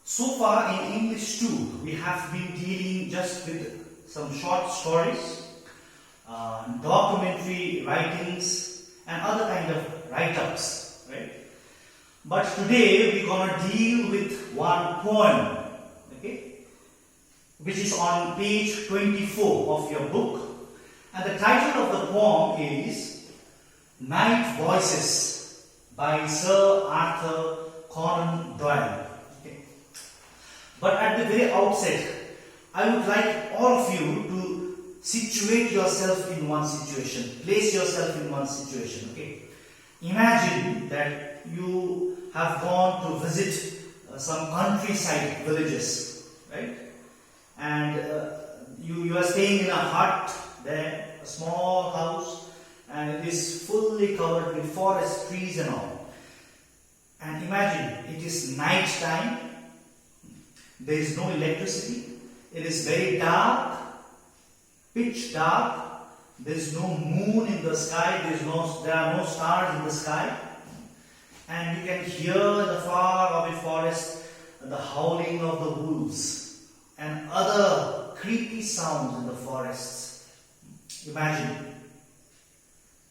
So far in English too, we have been dealing just with some short stories, documentary writings and other kind of write-ups, right? But today we're going to deal with one poem, okay, which is on page 24 of your book, and the title of the poem is Night Voices by Sir Arthur Conan Doyle. But at the very outset, I would like all of you to situate yourself in one situation. Place yourself in one situation, okay? Imagine that you have gone to visit some countryside villages, right? And you are staying in a hut there, a small house, and it is fully covered with forest, trees and all. And imagine it is night time. There is no electricity. It is very dark, pitch dark. There is no moon in the sky. There are no stars in the sky. And you can hear in the far away forest the howling of the wolves and other creepy sounds in the forests. Imagine.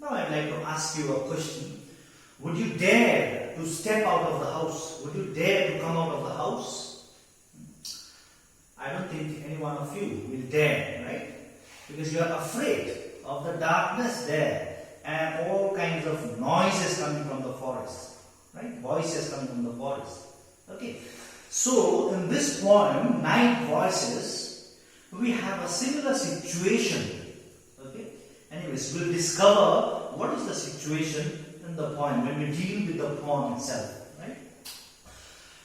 Now I'd like to ask you a question. Would you dare to step out of the house? Would you dare to come out of the house? I don't think any one of you will dare, right? Because you are afraid of the darkness there and all kinds of noises coming from the forest, right? Voices coming from the forest. Okay. So in this poem, Night Voices, we have a similar situation. Okay. Anyways, we'll discover what is the situation in the poem when we deal with the poem itself.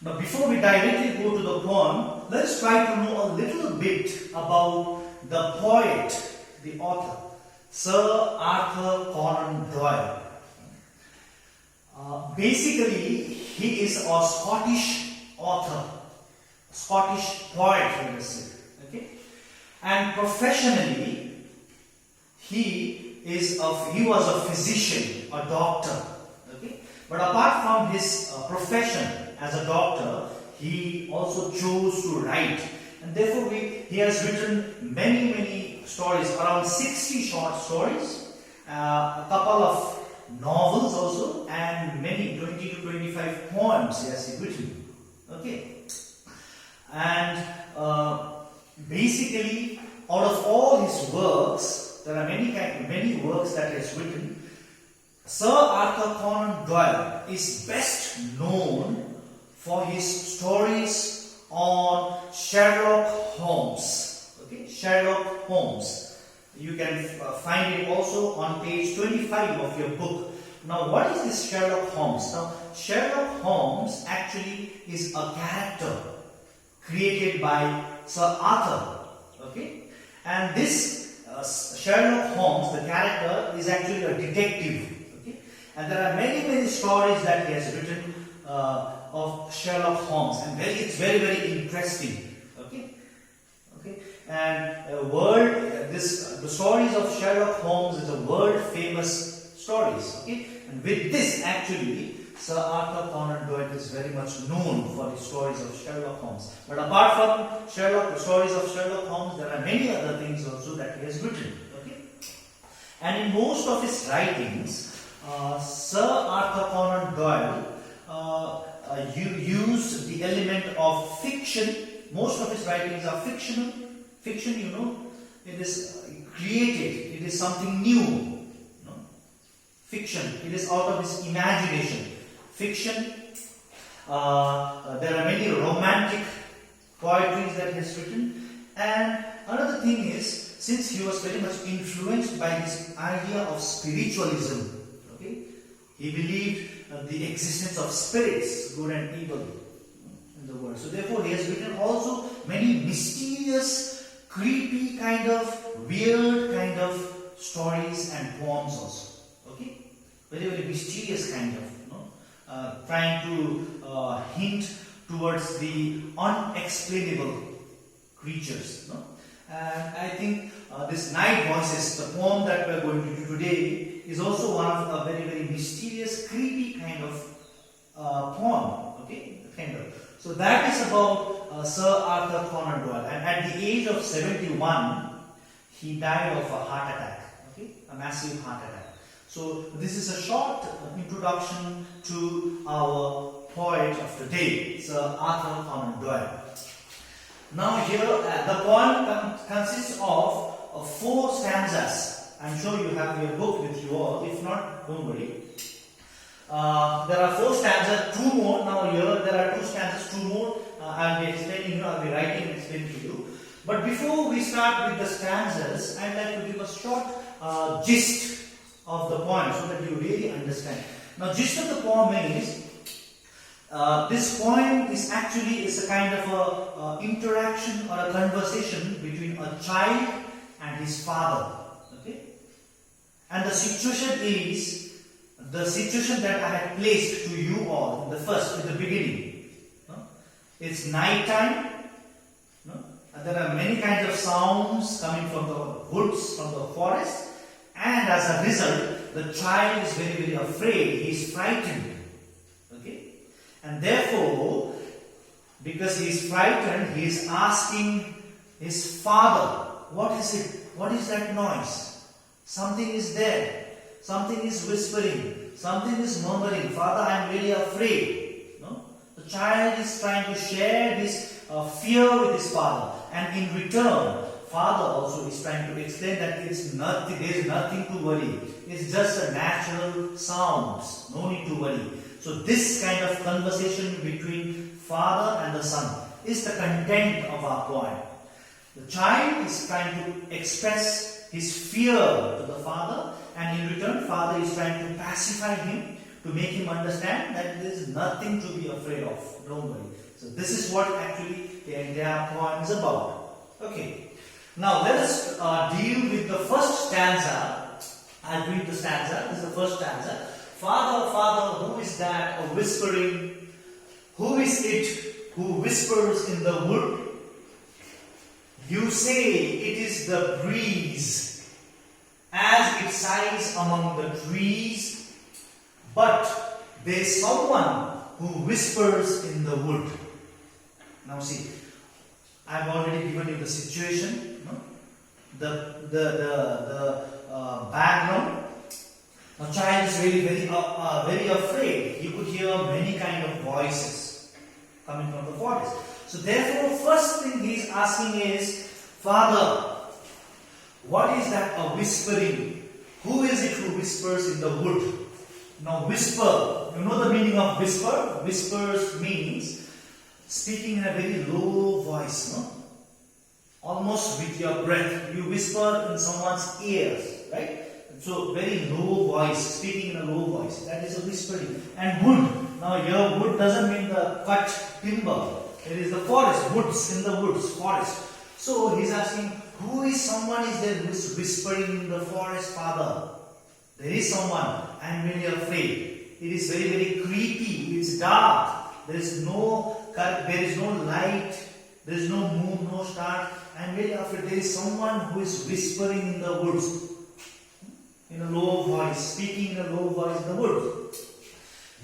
Now, before we directly go to the poem, let us try to know a little bit about the poet, the author, Sir Arthur Conan Doyle. Basically, he is a Scottish author, Scottish poet, let us say. Okay? And professionally, he was a physician, a doctor. Okay? But apart from his profession, as a doctor, he also chose to write, and therefore he has written many stories, around 60 short stories, a couple of novels also, and many 20 to 25 poems he has written. Okay, and basically, out of all his works, there are many works that he has written. Sir Arthur Conan Doyle is best known for his stories on Sherlock Holmes. Okay, Sherlock Holmes. You can find it also on page 25 of your book. Now, what is this Sherlock Holmes? Now, Sherlock Holmes actually is a character created by Sir Arthur. Okay, and this Sherlock Holmes, the character, is actually a detective. Okay, and there are many stories that he has written of Sherlock Holmes, and it's very interesting. Okay, and the stories of Sherlock Holmes is a world famous stories. Okay, and with this actually, Sir Arthur Conan Doyle is very much known for his stories of Sherlock Holmes. But apart from the stories of Sherlock Holmes, there are many other things also that he has written. Okay, and in most of his writings, Sir Arthur Conan Doyle used the element of fiction. Most of his writings are fictional. Fiction, it is created. It is something new. Fiction. It is out of his imagination. Fiction. There are many romantic poetries that he has written. And another thing is, since he was very much influenced by this idea of spiritualism, okay, he believed the existence of spirits, good and evil, in the world. So therefore, he has written also many mysterious, creepy kind of, weird kind of stories and poems also. Okay, very mysterious kind of, trying to hint towards the unexplainable creatures. And I think this Night Voices, the poem that we are going to do today, is also one of a very mysterious, creepy kind of poem. Okay, kind of So that is about Sir Arthur Conan Doyle. And at the age of 71, he died of a heart attack. Okay, a massive heart attack. So this is a short introduction to our poet of today, Sir Arthur Conan Doyle. Now here the poem consists of 4 stanzas. I'm sure you have your book with you all. If not, don't worry. There are 4 stanzas, 2 more. Now here there are 2 stanzas, 2 more. I'll be explaining you, I'll be writing and explaining to you. But before we start with the stanzas, I'd like to give a short gist of the poem so that you really understand. Now, gist of the poem is, this poem is actually a kind of a interaction or a conversation between a child and his father. Okay, and the situation is the situation that I had placed to you all in the beginning. It's night time. There are many kinds of sounds coming from the woods, from the forest, and as a result, the child is very, very afraid. He is frightened. Okay, and therefore, because he is frightened, he is asking his father, "What is it? What is that noise? Something is there. Something is whispering. Something is murmuring. Father, I am really afraid." No? The child is trying to share his fear with his father, and in return, father also is trying to explain that there is nothing to worry. It's just a natural sounds. No need to worry. So this kind of conversation between father and the son is the content of our poem. The child is trying to express his fear to the father, and in return, father is trying to pacify him, to make him understand that there is nothing to be afraid of. Don't worry. So this is what actually the entire poem is about. Okay. Now let us deal with the first stanza. I'll read the stanza. This is the first stanza. "Father, Father, who is that whispering? Who is it who whispers in the wood? You say it is the breeze, as it sighs among the trees, but there's someone who whispers in the wood." Now see, I've already given you the situation, no? the background. A child is really very afraid. You could hear many kind of voices coming from the forest. So therefore, first thing he is asking is, "Father, what is that a whispering? Who is it who whispers in the wood?" Now whisper, you know the meaning of whisper? Whispers means speaking in a very low voice, no? Almost with your breath. You whisper in someone's ears, right? So very low voice, speaking in a low voice. That is a whispering. And wood. Now here wood doesn't mean the cut timber. It is the forest, woods, in the woods, forest. So he's asking, someone is there who is whispering in the forest, Father? There is someone. I am really afraid. It is very, very creepy. It's dark. There is no light. There is no moon, no star. I am really afraid. There is someone who is whispering in the woods. In a low voice, speaking in a low voice in the woods.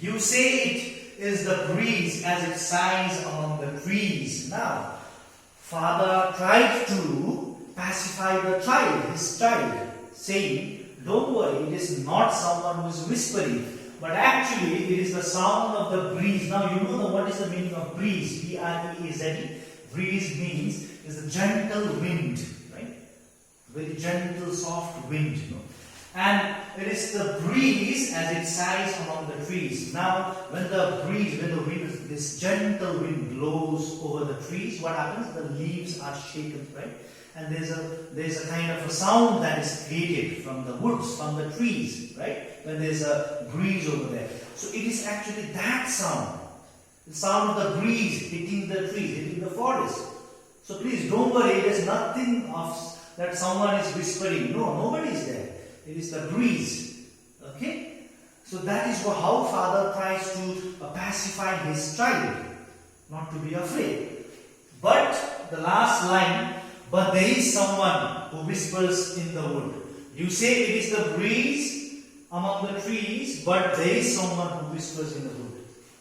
You say it is the breeze as it sighs among the trees. Now, father tried to pacify the child, his child, saying, "Don't worry, it is not someone who is whispering, but actually it is the sound of the breeze." Now you know what is the meaning of breeze? B-R-E-A-Z-E. Breeze means is a gentle wind, right? Very gentle, soft wind, you know. And it is the breeze as it sighs among the trees. Now, when the wind, this gentle wind blows over the trees, what happens? The leaves are shaken, right? And there's a kind of a sound that is created from the woods, from the trees, right? When there's a breeze over there. So it is actually that sound. The sound of the breeze hitting the trees, hitting the forest. So please don't worry, there's nothing of that someone is whispering. No, nobody is there. It is the breeze. Okay? So that is how father tries to pacify his child, not to be afraid. But the last line, "But there is someone who whispers in the wood." You say it is the breeze among the trees, but there is someone who whispers in the wood.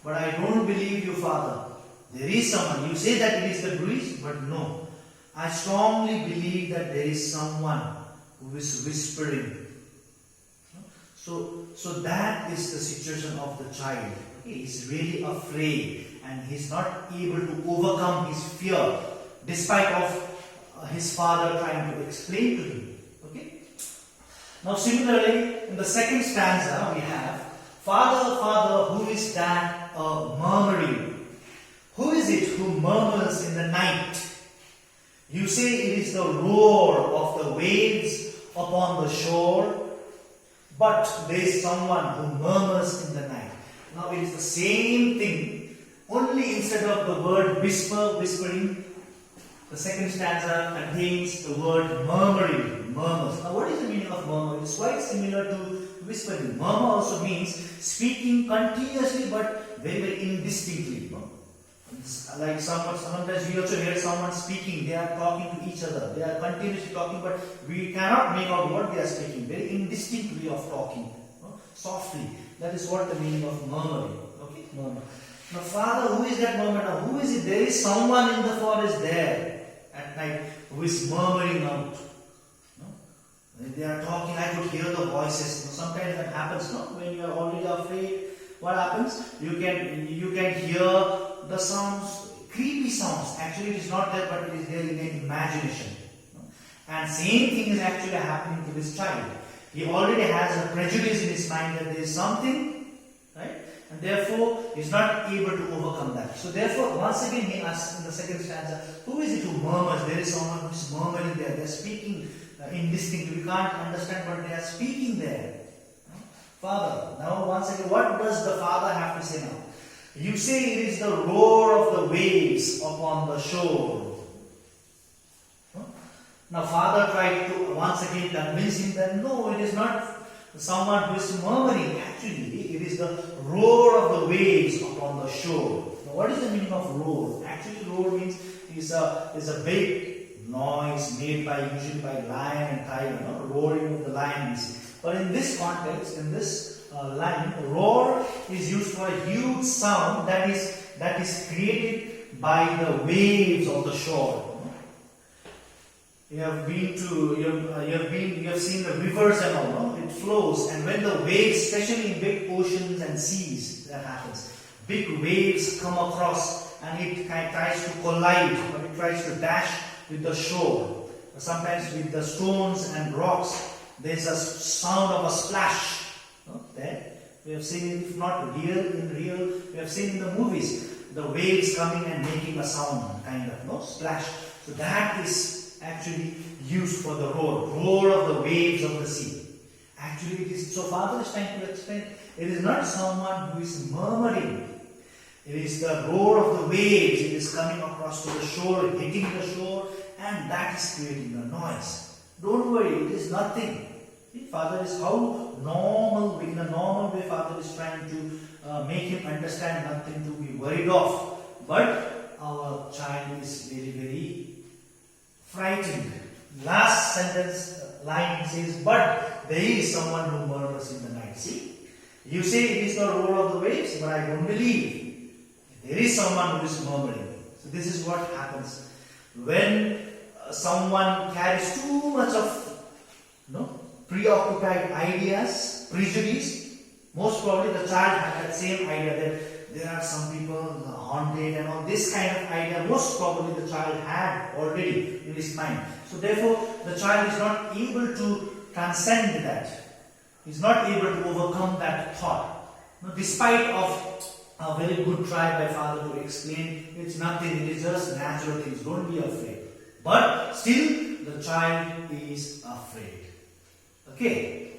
But I don't believe you, father. There is someone. You say that it is the breeze, but no. I strongly believe that there is someone who is whispering. So that is the situation of the child. Okay? He's really afraid and he's not able to overcome his fear despite of his father trying to explain to him. Okay? Now similarly, in the second stanza we have, Father, Father, who is that murmuring? Who is it who murmurs in the night? You say it is the roar of the waves upon the shore, but there is someone who murmurs in the night. Now it is the same thing, only instead of the word whisper, whispering, the second stanza contains the word murmuring, murmurs. Now what is the meaning of murmur? It is quite similar to whispering. Murmur also means speaking continuously but very, very indistinctly. Like sometimes we also hear someone speaking, they are talking to each other, they are continuously talking, but we cannot make out what they are speaking. Very indistinct way of talking, softly. That is what the meaning of murmuring. Okay, murmur. Now, Father, who is that murmur? Now, who is it? There is someone in the forest there at night who is murmuring out. When they are talking, I could hear the voices. Sometimes that happens. When you are already afraid, what happens? You can hear the sounds, creepy sounds. Actually, it is not there, but it is there in your imagination. And same thing is actually happening to this child. He already has a prejudice in his mind that there is something, right? And therefore, he is not able to overcome that. So therefore, once again he asks in the second stanza, who is it who murmurs? There is someone who is murmuring there. They are speaking indistinctly. We can't understand, but they are speaking there. Father. Now once again, what does the father have to say now? You say it is the roar of the waves upon the shore. Now father tried to once again convince him that no, it is not someone who is murmuring. Actually, it is the roar of the waves upon the shore. Now what is the meaning of roar? Actually, roar means is a big noise made usually by lion and tiger, roaring of the lions. But in this context, in this line, roar is used for a huge sound that is created by the waves of the shore. You have seen the rivers and all. It flows, and when the waves, especially in big oceans and seas, that happens. Big waves come across, and it tries to collide, or it tries to dash with the shore. Sometimes with the stones and rocks. There is a sound of a splash. There we have seen it, if not in real, we have seen in the movies the waves coming and making a sound, kind of splash. So that is actually used for the roar of the waves of the sea. Actually, it is so. Father is trying to explain. It is not someone who is murmuring. It is the roar of the waves. It is coming across to the shore, hitting the shore, and that is creating the noise. Don't worry, it is nothing. Father is how normal, in a normal way, Father is trying to make him understand, nothing to be worried of. But our child is very, very frightened. Last sentence line says, but there is someone who murmurs in the night. See? You say it is the roar of the waves, but I don't believe. There is someone who is murmuring. So this is what happens when someone carries too much of preoccupied ideas, prejudice. Most probably the child had that same idea that there are some people haunted and all this kind of idea. Most probably the child had already in his mind. So therefore the child is not able to transcend that. He is not able to overcome that thought. Despite of a very good try by father to explain, it's nothing, it is just natural things, don't be afraid. But still, the child is afraid. Okay.